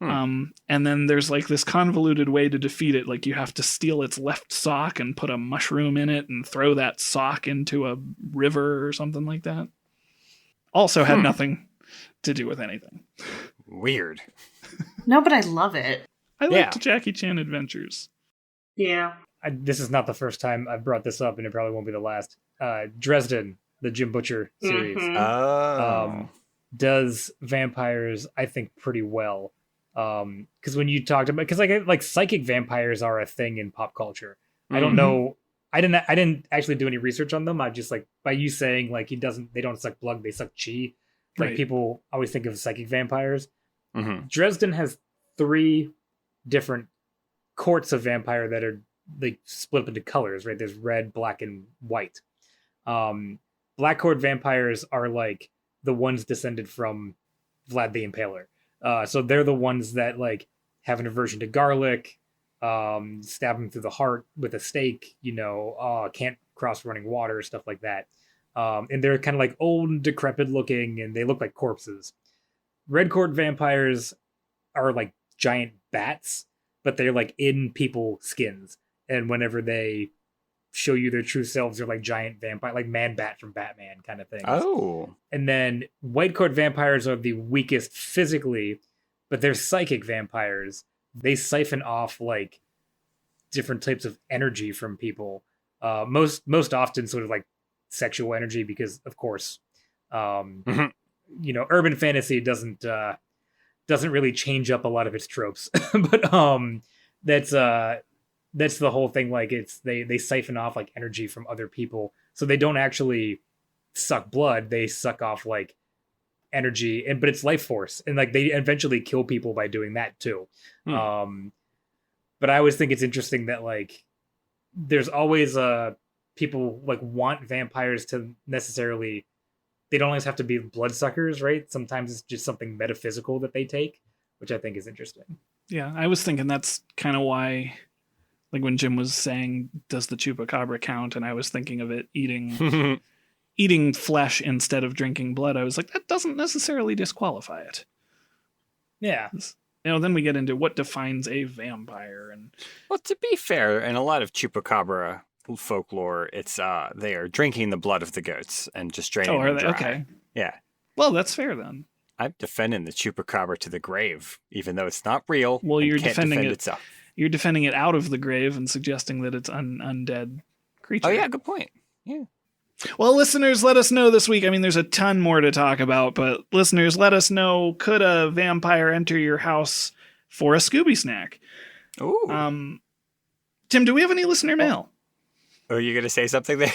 And then there's like this convoluted way to defeat it. Like you have to steal its left sock and put a mushroom in it and throw that sock into a river or something like that. Also had nothing to do with anything. Weird. No, but I love it. I liked Jackie Chan Adventures. Yeah. This is not the first time I've brought this up, and it probably won't be the last. Dresden, the Jim Butcher series, does vampires, I think, pretty well. Because when you talked about, because like psychic vampires are a thing in pop culture. I don't know. I didn't actually do any research on them. I just like by you saying like they don't suck blood, they suck chi. Like Right. people always think of psychic vampires. Mm-hmm. Dresden has 3 different courts of vampire that are like split up into colors, right? There's red, black, and white. Black court vampires are like the ones descended from Vlad the Impaler. So they're the ones that like have an aversion to garlic, stab them through the heart with a stake, can't cross running water, stuff like that. And they're kind of like old and decrepit looking, and they look like corpses. Red court vampires are like giant bats, but they're like in people's skins. And whenever they show you their true selves are like giant vampire, like Man-Bat from Batman kind of things. Oh. And then white coat vampires are the weakest physically, but they're psychic vampires. They siphon off like different types of energy from people. Most often sort of like sexual energy, because of course, you know, urban fantasy doesn't really change up a lot of its tropes. But that's the whole thing. Like they siphon off like energy from other people, so they don't actually suck blood. They suck off like energy, but it's life force, and like they eventually kill people by doing that too. But I always think it's interesting that like there's always people like want vampires to necessarily, they don't always have to be bloodsuckers, right? Sometimes it's just something metaphysical that they take, which I think is interesting. Yeah, I was thinking that's kind of why, like when Jim was saying, does the chupacabra count? And I was thinking of it eating flesh instead of drinking blood. I was like, that doesn't necessarily disqualify it. Yeah. You know, then we get into what defines a vampire. And Well, to be fair, in a lot of chupacabra folklore, it's they are drinking the blood of the goats and just draining them dry. Okay. Yeah. Well, that's fair then. I'm defending the chupacabra to the grave, even though it's not real. Well, and you're can't defending defend it. itself. You're defending it out of the grave and suggesting that it's an undead creature. Oh yeah, good point. Yeah. Well, listeners, let us know this week. I mean, there's a ton more to talk about, but listeners, let us know, could a vampire enter your house for a Scooby snack? Ooh. Tim, do we have any listener mail? Are you going to say something there?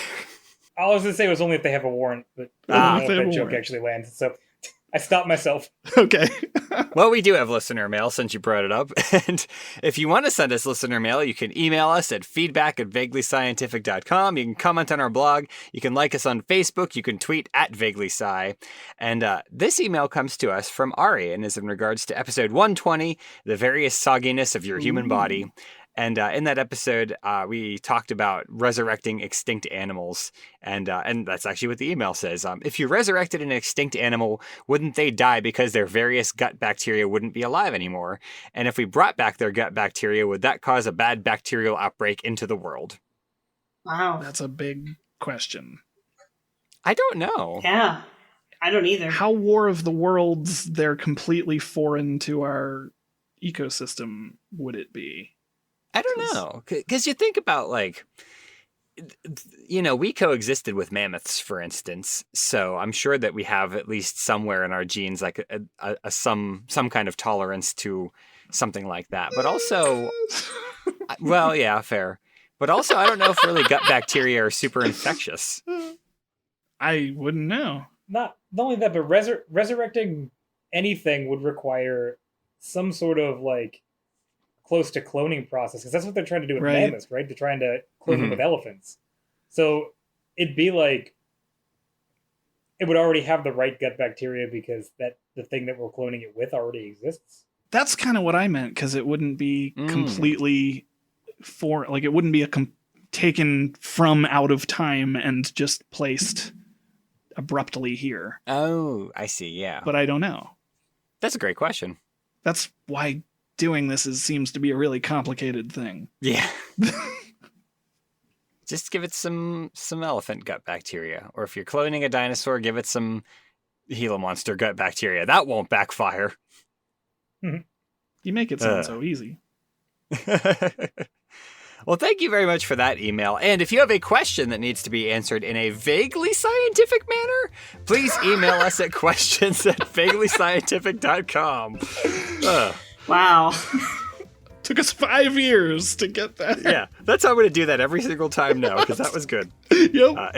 All I was going to say was only if they have a warrant, but I don't know if that joke warrant. actually lands. So I stopped myself. Okay. Well, we do have listener mail since you brought it up. And if you want to send us listener mail, you can email us at feedback@vaguelyscientific.com. You can comment on our blog. You can like us on Facebook. You can tweet @vaguelysci. And this email comes to us from Ari and is in regards to episode 120, the various sogginess of your human body. And in that episode, we talked about resurrecting extinct animals. And that's actually what the email says. If you resurrected an extinct animal, wouldn't they die because their various gut bacteria wouldn't be alive anymore? And if we brought back their gut bacteria, would that cause a bad bacterial outbreak into the world? Wow. That's a big question. I don't know. Yeah. I don't either. How War of the Worlds, they're completely foreign to our ecosystem, would it be? I don't know. Because you think about, like, you know, we coexisted with mammoths, for instance. So I'm sure that we have at least somewhere in our genes, like some kind of tolerance to something like that. But also, well, yeah, fair. But also, I don't know if really gut bacteria are super infectious. I wouldn't know. Not only that, but resurrecting anything would require some sort of like close to cloning process, because that's what they're trying to do with mammoths, right? They're trying to clone them with elephants. So it'd be like it would already have the right gut bacteria because the thing that we're cloning it with already exists. That's kind of what I meant, because it wouldn't be completely like it wouldn't be taken from out of time and just placed abruptly here. Oh, I see. Yeah. But I don't know. That's a great question. That's why doing this seems to be a really complicated thing. Yeah. Just give it some elephant gut bacteria. Or if you're cloning a dinosaur, give it some Gila monster gut bacteria. That won't backfire. You make it sound so easy. Well, thank you very much for that email. And if you have a question that needs to be answered in a vaguely scientific manner, please email us at questions@vaguelyscientific.com. Wow. Took us 5 years to get that. Yeah, that's how I'm going to do that every single time now, because that was good. Yep.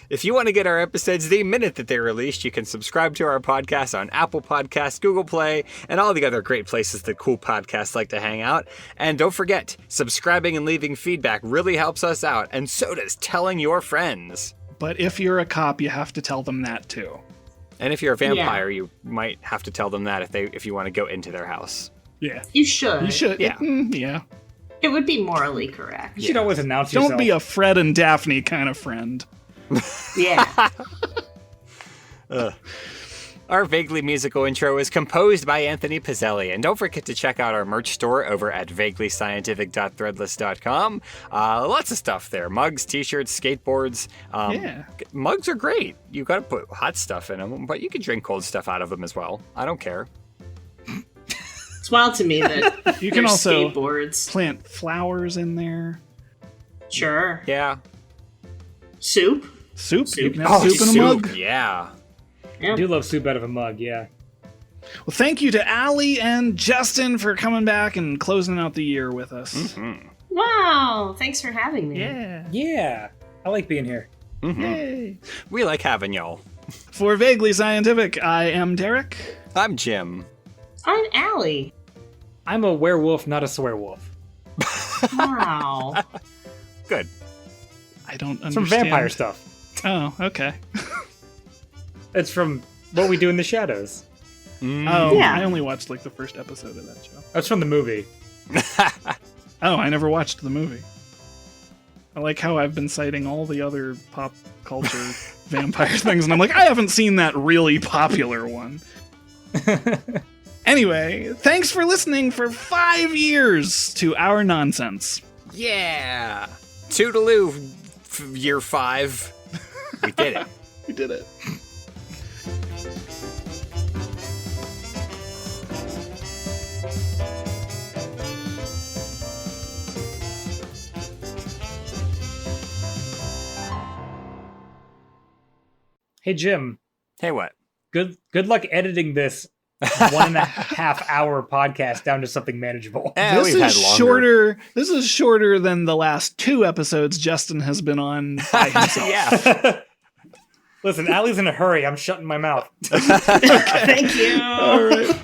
If you want to get our episodes the minute that they're released, you can subscribe to our podcast on Apple Podcasts, Google Play, and all the other great places that cool podcasts like to hang out. And don't forget, subscribing and leaving feedback really helps us out, and so does telling your friends. But if you're a cop, you have to tell them that too. And if you're a vampire, you might have to tell them that if you want to go into their house. Yeah. You should. You should. Yeah. Yeah. It would be morally correct. You should always announce yourself. Don't be a Fred and Daphne kind of friend. Yeah. Our vaguely musical intro is composed by Anthony Pizzelli. And don't forget to check out our merch store over at vaguelyscientific.threadless.com. Lots of stuff there. Mugs, t-shirts, skateboards. Mugs are great. You got to put hot stuff in them, but you can drink cold stuff out of them as well. I don't care. It's wild to me that you can also skateboards. Plant flowers in there. Sure. Yeah. Soup. You can have soup in a mug. Yeah. Yeah. I do love soup out of a mug, yeah. Well, thank you to Aly and Justin for coming back and closing out the year with us. Mm-hmm. Wow, thanks for having me. Yeah, I like being here. Mm-hmm. Yay. We like having y'all. For Vaguely Scientific, I am Derek. I'm Jim. I'm Aly. I'm a werewolf, not a swearwolf. Wow. Good. I don't understand. From vampire stuff. Oh, okay. It's from What We Do in the Shadows. Oh, Yeah. I only watched like the first episode of that show. That's from the movie. Oh, I never watched the movie. I like how I've been citing all the other pop culture vampire things, and I'm like, I haven't seen that really popular one. Anyway, thanks for listening for 5 years to our nonsense. Yeah. Toodaloo, year 5. We did it. We did it. Hey, Jim. Hey, what? Good luck editing this 1.5 hour podcast down to something manageable. This is shorter. This is shorter than the last 2 episodes Justin has been on by himself. Yeah. Listen, Aly's in a hurry. I'm shutting my mouth. Thank you. All right.